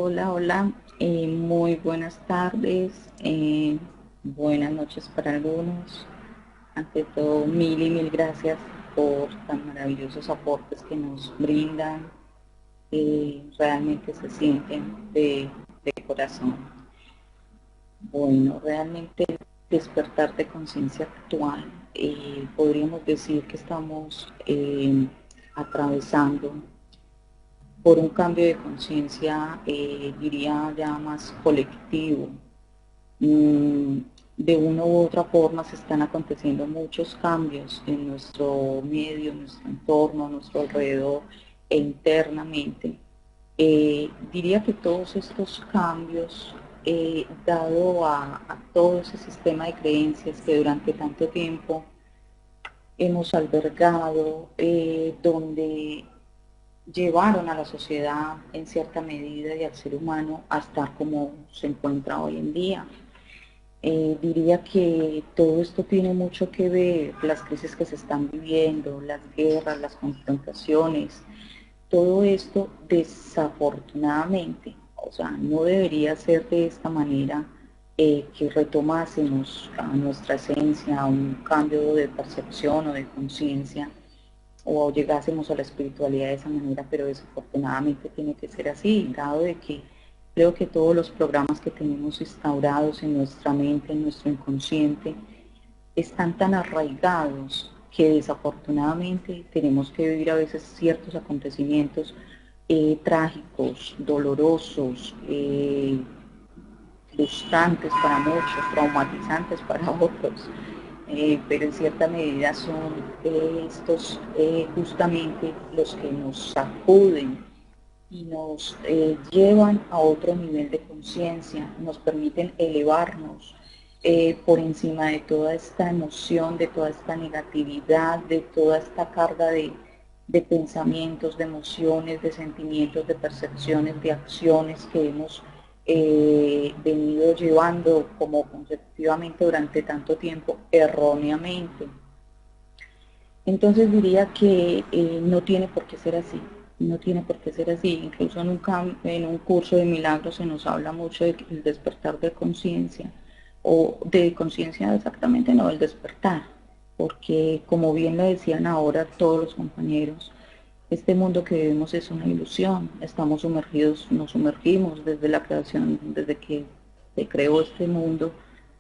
Hola, hola, muy buenas tardes, buenas noches para algunos. Ante todo, mil y mil gracias por tan maravillosos aportes que nos brindan. Realmente se sienten de corazón. Bueno, realmente el despertar de conciencia actual, podríamos decir que estamos atravesando por un cambio de conciencia, diría ya más colectivo. Mm, de una u otra forma se están aconteciendo muchos cambios en nuestro medio, en nuestro entorno, a nuestro alrededor e internamente. Diría que todos estos cambios, dado a todo ese sistema de creencias que durante tanto tiempo hemos albergado, donde llevaron a la sociedad en cierta medida y al ser humano a estar como se encuentra hoy en día. Diría que todo esto tiene mucho que ver, las crisis que se están viviendo, las guerras, las confrontaciones, todo esto desafortunadamente, o sea, no debería ser de esta manera, que retomásemos a nuestra esencia, a un cambio de percepción o de conciencia, o llegásemos a la espiritualidad de esa manera, pero desafortunadamente tiene que ser así, dado de que creo que todos los programas que tenemos instaurados en nuestra mente, en nuestro inconsciente, están tan arraigados que desafortunadamente tenemos que vivir a veces ciertos acontecimientos trágicos, dolorosos, frustrantes para muchos, traumatizantes para otros, pero en cierta medida son estos justamente los que nos sacuden y nos llevan a otro nivel de conciencia, nos permiten elevarnos por encima de toda esta emoción, de toda esta negatividad, de toda esta carga de pensamientos, de emociones, de sentimientos, de percepciones, de acciones que hemos venido llevando como consecutivamente durante tanto tiempo erróneamente. Entonces diría que no tiene por qué ser así, no tiene por qué ser así. Incluso en un curso de milagros se nos habla mucho del despertar de conciencia, o de conciencia exactamente, no, del despertar, porque como bien lo decían ahora todos los compañeros, este mundo que vivimos es una ilusión, estamos sumergidos, nos sumergimos desde la creación, desde que se creó este mundo,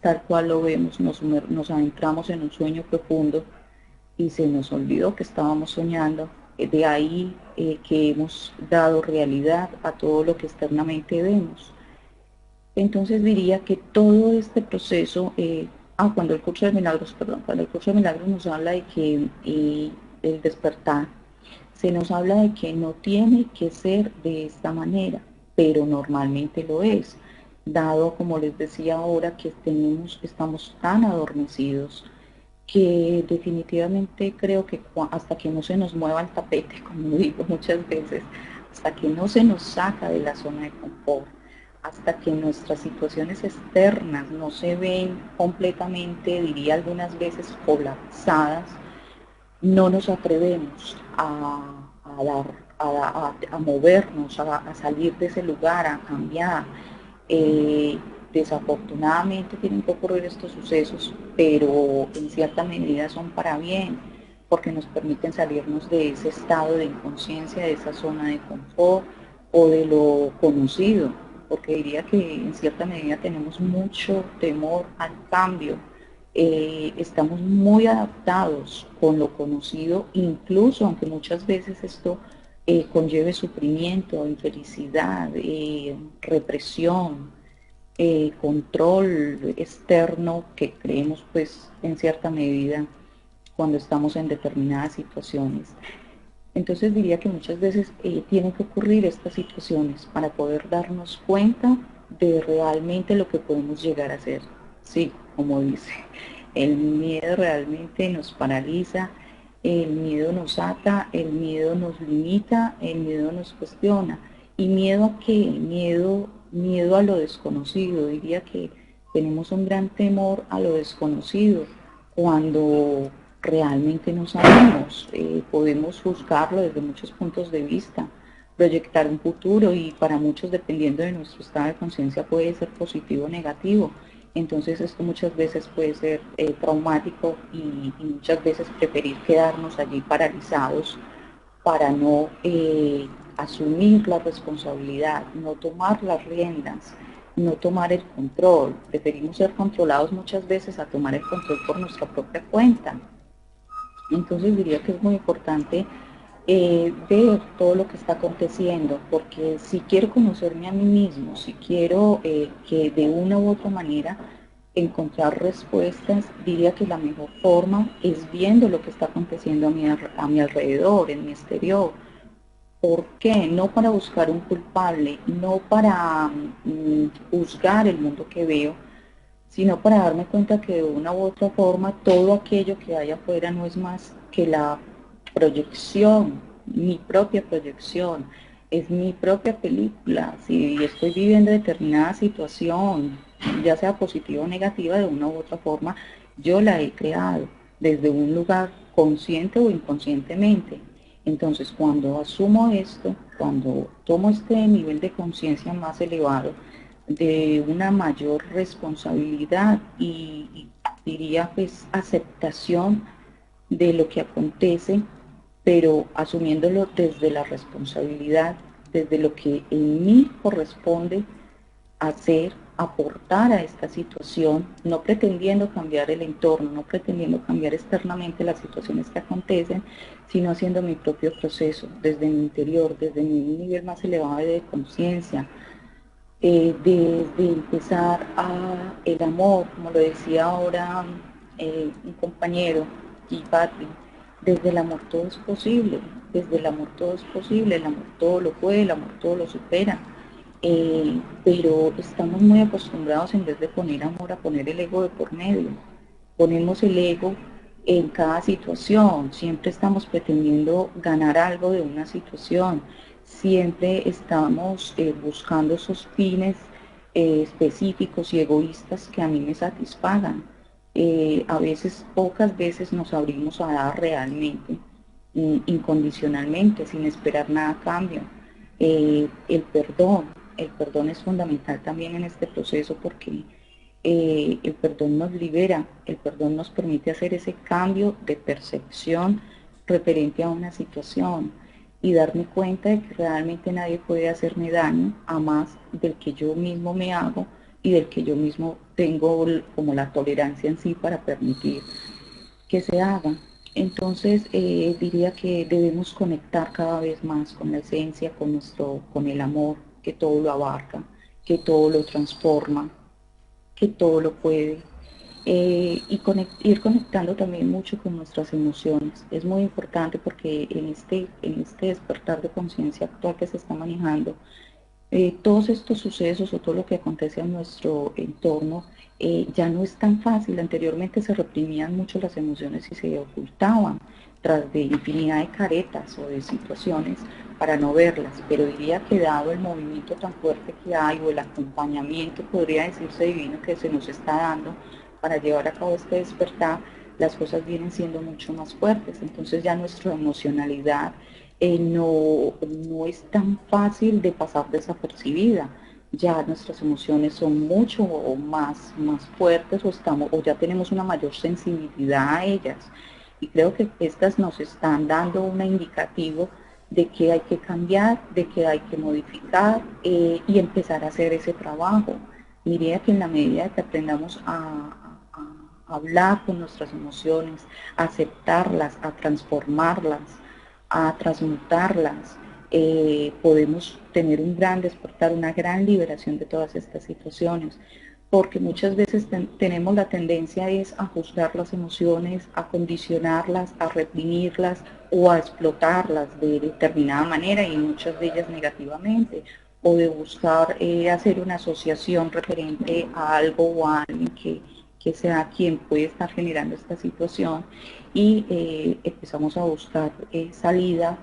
tal cual lo vemos, nos adentramos en un sueño profundo y se nos olvidó que estábamos soñando. De ahí que hemos dado realidad a todo lo que externamente vemos. Entonces diría que todo este proceso, cuando el curso de milagros, perdón, cuando el curso de milagros nos habla de que el despertar, se nos habla de que no tiene que ser de esta manera, pero normalmente lo es, dado, como les decía ahora, que estamos tan adormecidos que definitivamente creo que hasta que no se nos mueva el tapete, como digo muchas veces, hasta que no se nos saca de la zona de confort, hasta que nuestras situaciones externas no se ven completamente, diría algunas veces, colapsadas, no nos atrevemos a dar, a movernos, a salir de ese lugar, a cambiar. Eh, Desafortunadamente tienen que ocurrir estos sucesos, pero en cierta medida son para bien, porque nos permiten salirnos de ese estado de inconsciencia, de esa zona de confort o de lo conocido, porque diría que en cierta medida tenemos mucho temor al cambio. Estamos muy adaptados con lo conocido, incluso aunque muchas veces esto conlleve sufrimiento, infelicidad, represión, control externo que creemos pues en cierta medida cuando estamos en determinadas situaciones. Entonces diría que muchas veces tienen que ocurrir estas situaciones para poder darnos cuenta de realmente lo que podemos llegar a hacer. Sí, como dice, el miedo realmente nos paraliza, el miedo nos ata, el miedo nos limita, el miedo nos cuestiona. ¿Y miedo a qué? Miedo a lo desconocido. Diría que tenemos un gran temor a lo desconocido cuando realmente no sabemos. Podemos juzgarlo desde muchos puntos de vista, proyectar un futuro y para muchos, dependiendo de nuestro estado de conciencia, puede ser positivo o negativo. Entonces esto muchas veces puede ser traumático y muchas veces preferir quedarnos allí paralizados para no asumir la responsabilidad, no tomar las riendas, no tomar el control. Preferimos ser controlados muchas veces a tomar el control por nuestra propia cuenta. Entonces diría que es muy importante ver todo lo que está aconteciendo, porque si quiero conocerme a mí mismo, si quiero que de una u otra manera encontrar respuestas, diría que la mejor forma es viendo lo que está aconteciendo a mi alrededor, en mi exterior. ¿Por qué? No para buscar un culpable, no para juzgar el mundo que veo, sino para darme cuenta que de una u otra forma todo aquello que hay afuera no es más que la proyección, mi propia proyección, es mi propia película. Si estoy viviendo determinada situación, ya sea positiva o negativa, de una u otra forma, yo la he creado desde un lugar consciente o inconscientemente. Entonces, cuando asumo esto, cuando tomo este nivel de conciencia más elevado, de una mayor responsabilidad y diría pues aceptación de lo que acontece, pero asumiéndolo desde la responsabilidad, desde lo que en mí corresponde hacer, aportar a esta situación, no pretendiendo cambiar el entorno, no pretendiendo cambiar externamente las situaciones que acontecen, sino haciendo mi propio proceso desde mi interior, desde mi nivel más elevado de conciencia, desde empezar a el amor, como lo decía ahora un compañero, y Patri, desde el amor todo es posible, desde el amor todo es posible, el amor todo lo puede, el amor todo lo supera. Pero estamos muy acostumbrados, en vez de poner amor, a poner el ego de por medio. Ponemos el ego en cada situación, siempre estamos pretendiendo ganar algo de una situación, siempre estamos buscando esos fines específicos y egoístas que a mí me satisfagan. A veces, pocas veces nos abrimos a dar realmente, incondicionalmente, sin esperar nada a cambio. El perdón es fundamental también en este proceso porque el perdón nos libera, el perdón nos permite hacer ese cambio de percepción referente a una situación y darme cuenta de que realmente nadie puede hacerme daño a más del que yo mismo me hago y del que yo mismo tengo como la tolerancia en sí para permitir que se haga. Entonces diría que debemos conectar cada vez más con la esencia, con el amor que todo lo abarca, que todo lo transforma, que todo lo puede. Ir conectando también mucho con nuestras emociones. Es muy importante porque en este despertar de conciencia actual que se está manejando, todos estos sucesos o todo lo que acontece en nuestro entorno ya no es tan fácil. Anteriormente se reprimían mucho las emociones y se ocultaban tras de infinidad de caretas o de situaciones para no verlas, pero diría que dado el movimiento tan fuerte que hay o el acompañamiento, podría decirse divino, que se nos está dando para llevar a cabo este despertar, las cosas vienen siendo mucho más fuertes. Entonces ya nuestra emocionalidad no es tan fácil de pasar desapercibida. Ya nuestras emociones son mucho más fuertes o ya tenemos una mayor sensibilidad a ellas. Y creo que estas nos están dando un indicativo de que hay que cambiar, de que hay que modificar y empezar a hacer ese trabajo. Diría que en la medida que aprendamos a hablar con nuestras emociones, a aceptarlas, a transformarlas, a transmutarlas, podemos tener un gran despertar, una gran liberación de todas estas situaciones, porque muchas veces tenemos la tendencia es a juzgar las emociones, a condicionarlas, a reprimirlas o a explotarlas de determinada manera y muchas de ellas negativamente, o de buscar hacer una asociación referente a algo o a alguien que sea quien puede estar generando esta situación y empezamos a buscar salida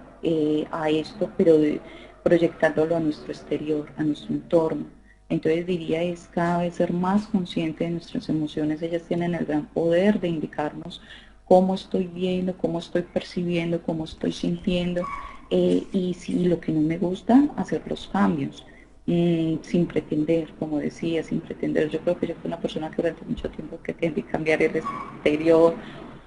a esto, pero proyectándolo a nuestro exterior, a nuestro entorno. Entonces diría es cada vez ser más consciente de nuestras emociones. Ellas tienen el gran poder de indicarnos cómo estoy viendo, cómo estoy percibiendo, cómo estoy sintiendo y si lo que no me gusta, hacer los cambios. Sin pretender, como decía, sin pretender. Yo creo que yo fui una persona que durante mucho tiempo pretendí cambiar el exterior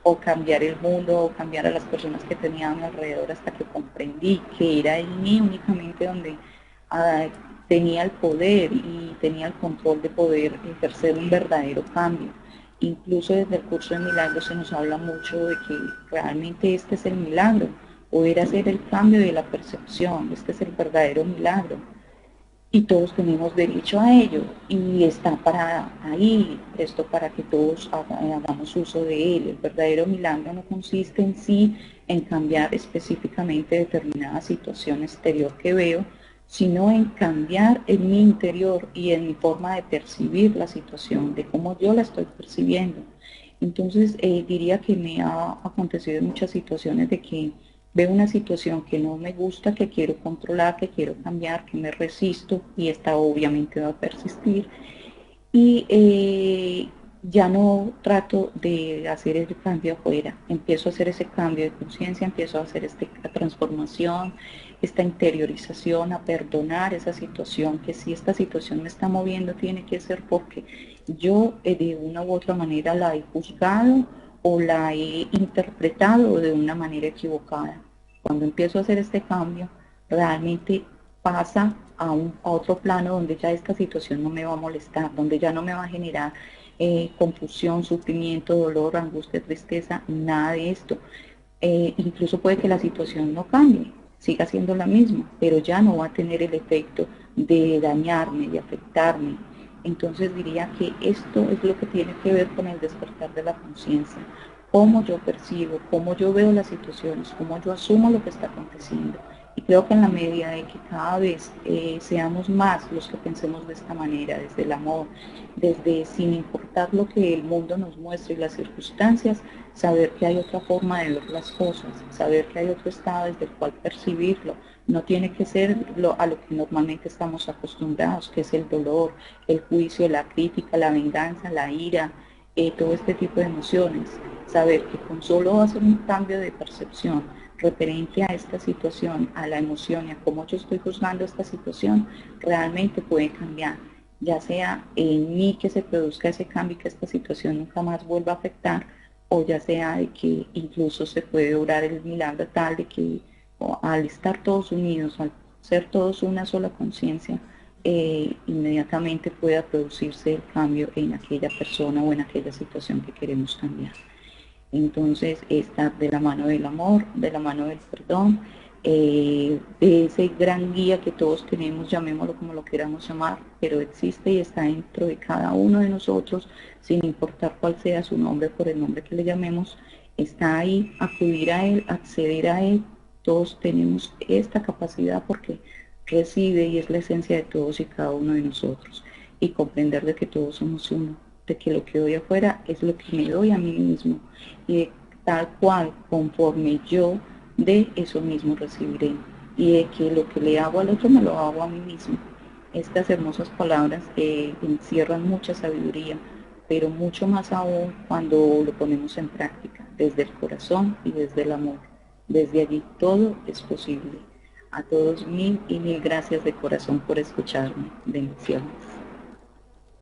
o cambiar el mundo o cambiar a las personas que tenía a mi alrededor hasta que comprendí que era en mí únicamente donde ah, tenía el poder y tenía el control de poder ejercer un verdadero cambio. Incluso desde el curso de milagros se nos habla mucho de que realmente este es el milagro, poder hacer el cambio de la percepción, este es el verdadero milagro y todos tenemos derecho a ello y está para ahí, esto para que todos hagamos uso de él. El verdadero milagro no consiste en sí en cambiar específicamente determinada situación exterior que veo, sino en cambiar en mi interior y en mi forma de percibir la situación, de cómo yo la estoy percibiendo. Entonces diría que me ha acontecido en muchas situaciones de que veo una situación que no me gusta, que quiero controlar, que quiero cambiar, que me resisto y esta obviamente va a persistir. Y ya no trato de hacer el cambio afuera, empiezo a hacer ese cambio de conciencia, empiezo a hacer esta transformación, esta interiorización, a perdonar esa situación, que si esta situación me está moviendo tiene que ser porque yo de una u otra manera la he juzgado o la he interpretado de una manera equivocada. Cuando empiezo a hacer este cambio, realmente pasa a otro plano donde ya esta situación no me va a molestar, donde ya no me va a generar confusión, sufrimiento, dolor, angustia, tristeza, nada de esto. Incluso puede que la situación no cambie, siga siendo la misma, pero ya no va a tener el efecto de dañarme, de afectarme. Entonces diría que esto es lo que tiene que ver con el despertar de la conciencia, cómo yo percibo, cómo yo veo las situaciones, cómo yo asumo lo que está aconteciendo. Y creo que en la medida de que cada vez seamos más los que pensemos de esta manera, desde el amor, desde sin importar lo que el mundo nos muestre y las circunstancias, saber que hay otra forma de ver las cosas, saber que hay otro estado desde el cual percibirlo. No tiene que ser a lo que normalmente estamos acostumbrados, que es el dolor, el juicio, la crítica, la venganza, la ira, todo este tipo de emociones. Saber que con solo hacer un cambio de percepción referente a esta situación, a la emoción y a cómo yo estoy juzgando esta situación, realmente puede cambiar, ya sea en mí que se produzca ese cambio y que esta situación nunca más vuelva a afectar, o ya sea de que incluso se puede obrar el milagro tal de que al estar todos unidos, al ser todos una sola conciencia, inmediatamente pueda producirse el cambio en aquella persona o en aquella situación que queremos cambiar. Entonces está de la mano del amor, de la mano del perdón, de ese gran guía que todos tenemos, llamémoslo como lo queramos llamar, pero existe y está dentro de cada uno de nosotros, sin importar cuál sea su nombre, por el nombre que le llamemos, está ahí, acudir a él, acceder a él. Todos tenemos esta capacidad porque reside y es la esencia de todos y cada uno de nosotros, y comprender de que todos somos uno, de que lo que doy afuera es lo que me doy a mí mismo, y de tal cual conforme yo de eso mismo recibiré, y de que lo que le hago al otro me lo hago a mí mismo. Estas hermosas palabras encierran mucha sabiduría, pero mucho más aún cuando lo ponemos en práctica, desde el corazón y desde el amor. Desde allí todo es posible. A todos mil y mil gracias de corazón por escucharme. Bendiciones.